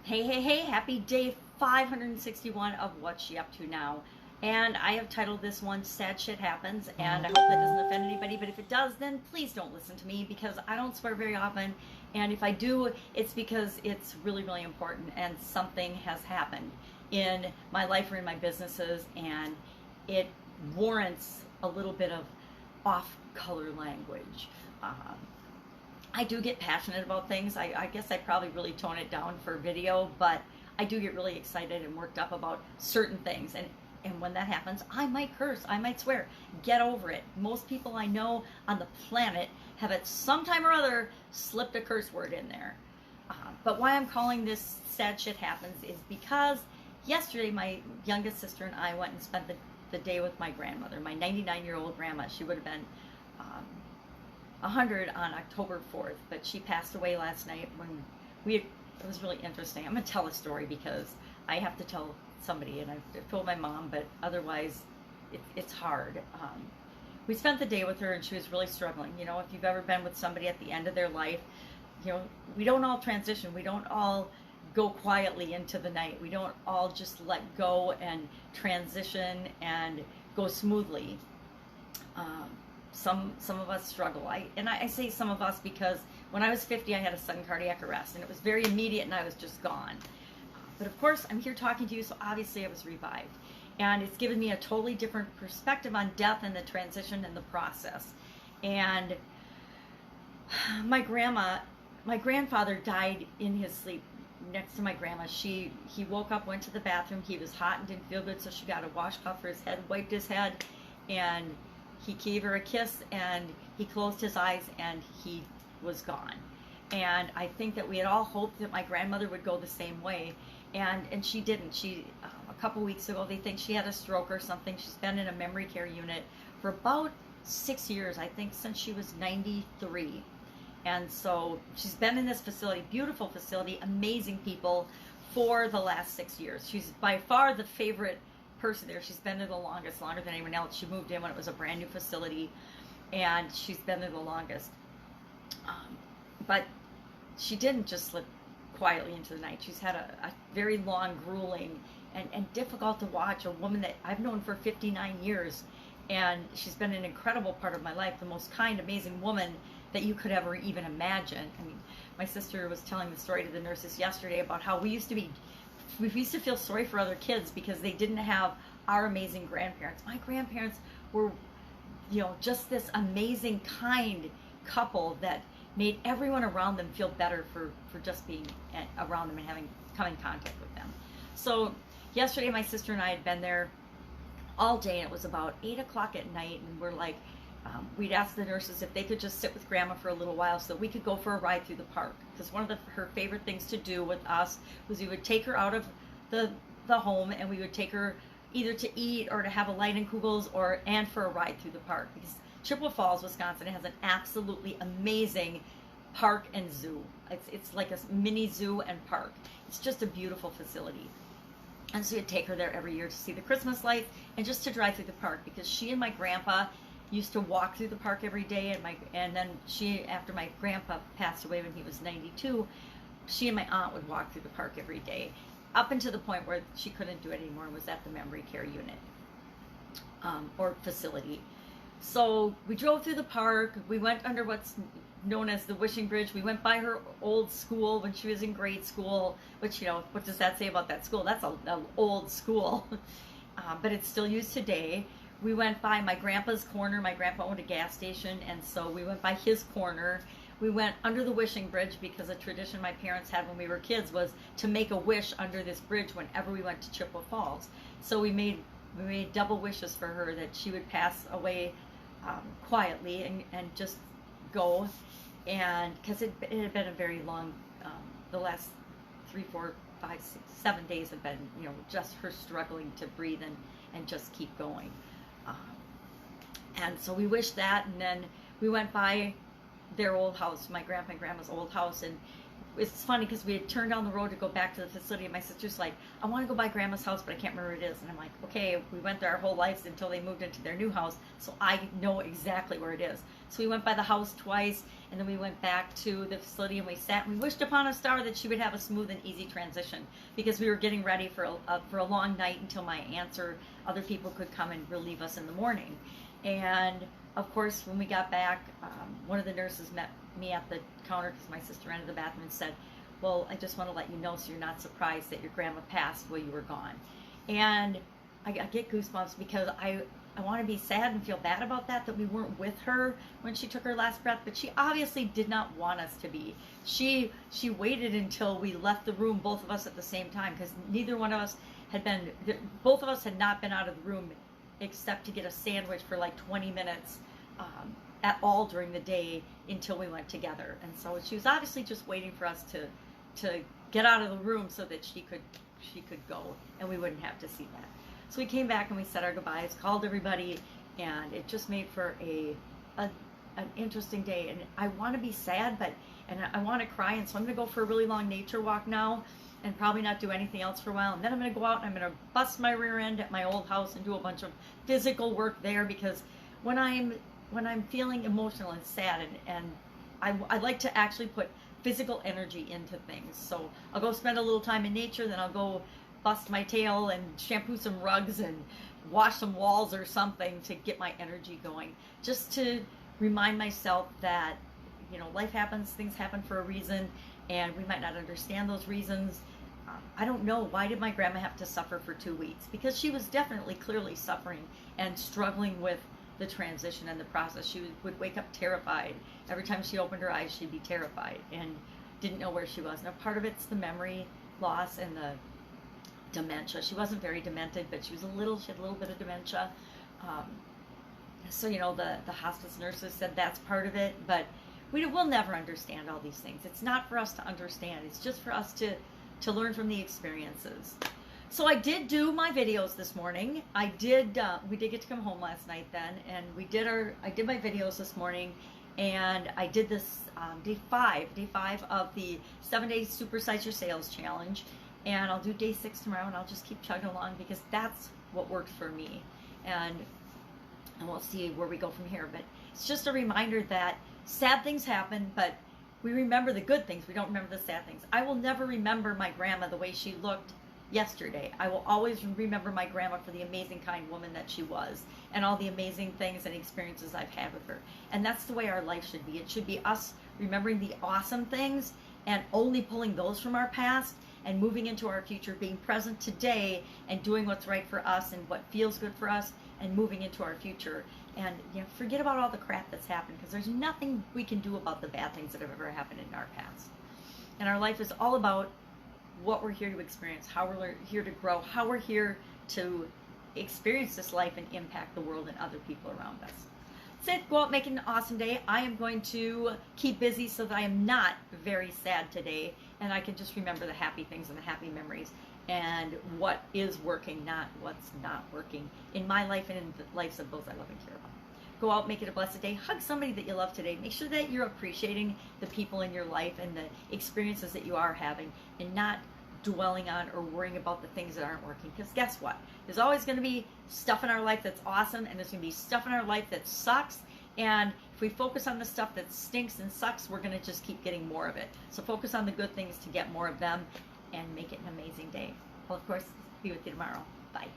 Hey, happy day 561 of What's She Up To Now. And I have titled this one Sad Shit Happens, and I hope that doesn't offend anybody, but if it does, then please don't listen to me because I don't swear very often, and if I do, it's because it's really important and something has happened in my life or in my businesses, and it warrants a little bit of off-color language. Um, I do get passionate about things. I guess I probably really tone it down for video, but I do get really excited and worked up about certain things. And when that happens, I might curse, I might swear. Get over it. Most people I know on the planet have at some time or other slipped a curse word in there. But why I'm calling this Sad Shit Happens is because yesterday my youngest sister and I went and spent the day with my grandmother, my 99-year-old grandma. She would have been 100 on October 4th, but she passed away last night when it was really interesting. I'm going to tell a story because I have to tell somebody, and I've told my mom, but otherwise it's hard. We spent the day with her, and she was really struggling. You know, if you've ever been with somebody at the end of their life, you know, we don't all transition. We don't all go quietly into the night. We don't all just let go and transition and go smoothly. Some of us struggle. I say some of us because when I was 50, I had a sudden cardiac arrest, and it was very immediate, and I was just gone. But of course, I'm here talking to you, so obviously I was revived. And it's given me a totally different perspective on death and the transition and the process. And my grandfather died in his sleep next to my grandma. He woke up, went to the bathroom. He was hot and didn't feel good, so she got a washcloth for his head, wiped his head, and he gave her a kiss, and he closed his eyes, and he was gone. And I think that we had all hoped that my grandmother would go the same way, and she didn't. She a couple weeks ago, they think she had a stroke or something. She's been in a memory care unit for about 6 years, I think, since she was 93. And so she's been in this facility, beautiful facility, amazing people, for the last 6 years. She's by far the favorite person there. She's been there the longest, longer than anyone else. She moved in when it was a brand new facility, and she's been there the longest. But she didn't just slip quietly into the night. She's had a very long, grueling, and difficult to watch, a woman that I've known for 59 years, and she's been an incredible part of my life, the most kind, amazing woman that you could ever even imagine. I mean, my sister was telling the story to the nurses yesterday about how we used to feel sorry for other kids because they didn't have our amazing grandparents. My grandparents were, you know, just this amazing, kind couple that made everyone around them feel better for just being around them and come in contact with them. So yesterday my sister and I had been there all day, and it was about 8 o'clock at night, and we're like, we'd asked the nurses if they could just sit with Grandma for a little while so that we could go for a ride through the park. Because one of her favorite things to do with us was we would take her out of the home, and we would take her either to eat or to have a light and kugels and for a ride through the park. Because Chippewa Falls, Wisconsin has an absolutely amazing park and zoo. It's like a mini zoo and park. It's just a beautiful facility. And so we'd take her there every year to see the Christmas lights and just to drive through the park, because she and my grandpa used to walk through the park every day, and then after my grandpa passed away when he was 92, she and my aunt would walk through the park every day, up until the point where she couldn't do it anymore and was at the memory care unit or facility. So we drove through the park. We went under what's known as the Wishing Bridge. We went by her old school when she was in grade school, which, you know, what does that say about that school? That's an old school, but it's still used today. We went by my grandpa's corner. My grandpa owned a gas station, and so we went by his corner. We went under the Wishing Bridge because a tradition my parents had when we were kids was to make a wish under this bridge whenever we went to Chippewa Falls. So we made double wishes for her, that she would pass away quietly and just go. And because it had been a very long, the last 3, 4, 5, 6, 7 days have been, you know, just her struggling to breathe and just keep going. And so we wished that, and then we went by their old house, my grandpa and grandma's old house, and it's funny because we had turned down the road to go back to the facility, and my sister's like, I want to go by grandma's house, but I can't remember where it is. And I'm like, okay, we went there our whole lives until they moved into their new house, so I know exactly where it is. So we went by the house twice, and then we went back to the facility and we sat and we wished upon a star that she would have a smooth and easy transition, because we were getting ready for a long night until my aunts or other people could come and relieve us in the morning. And of course, when we got back, one of the nurses met me at the counter because my sister entered the bathroom and said, well, I just want to let you know so you're not surprised that your grandma passed while you were gone. And I get goosebumps because I want to be sad and feel bad about that we weren't with her when she took her last breath, but she obviously did not want us to be. She waited until we left the room, both of us at the same time, because neither one of us both of us had not been out of the room except to get a sandwich for like 20 minutes at all during the day until we went together. And so she was obviously just waiting for us to get out of the room so that she could go and we wouldn't have to see that. So we came back and we said our goodbyes, called everybody, and it just made for an interesting day. And I want to be sad, and I want to cry, and so I'm going to go for a really long nature walk now and probably not do anything else for a while. And then I'm going to go out and I'm going to bust my rear end at my old house and do a bunch of physical work there, because when I'm feeling emotional and sad, and I like to actually put physical energy into things. So I'll go spend a little time in nature, then I'll go bust my tail and shampoo some rugs and wash some walls or something to get my energy going, just to remind myself that, you know, life happens, things happen for a reason, and we might not understand those reasons. I don't know, why did my grandma have to suffer for 2 weeks? Because she was definitely clearly suffering and struggling with the transition and the process. She would wake up terrified. Every time she opened her eyes, she'd be terrified and didn't know where she was. Now, part of it's the memory loss and the dementia. She wasn't very demented, but she had a little bit of dementia. So, you know, the hospice nurses said that's part of it, but we'll never understand all these things. It's not for us to understand. It's just for us to learn from the experiences. So I did do my videos this morning. We did get to come home last night then, and I did my videos this morning, and I did this day five of the 7-day Supersize Your Sales Challenge, and I'll do day 6 tomorrow, and I'll just keep chugging along because that's what worked for me, and we'll see where we go from here. But it's just a reminder that sad things happen, but we remember the good things. We don't remember the sad things. I will never remember my grandma the way she looked yesterday. I will always remember my grandma for the amazing, kind woman that she was, and all the amazing things and experiences I've had with her. And that's the way our life should be. It should be us remembering the awesome things and only pulling those from our past and moving into our future, being present today and doing what's right for us and what feels good for us, and moving into our future. And, you know, forget about all the crap that's happened, because there's nothing we can do about the bad things that have ever happened in our past. And our life is all about what we're here to experience, how we're here to grow, how we're here to experience this life and impact the world and other people around us. That's it. Go out, make it an awesome day. I am going to keep busy so that I am not very sad today, and I can just remember the happy things and the happy memories and what is working, not what's not working in my life and in the lives of those I love and care about. Go out, make it a blessed day. Hug somebody that you love today. Make sure that you're appreciating the people in your life and the experiences that you are having, and not dwelling on or worrying about the things that aren't working. Because guess what? There's always going to be stuff in our life that's awesome, and there's going to be stuff in our life that sucks. And if we focus on the stuff that stinks and sucks, we're going to just keep getting more of it. So focus on the good things to get more of them, and make it an amazing day. I'll, of course, be with you tomorrow. Bye.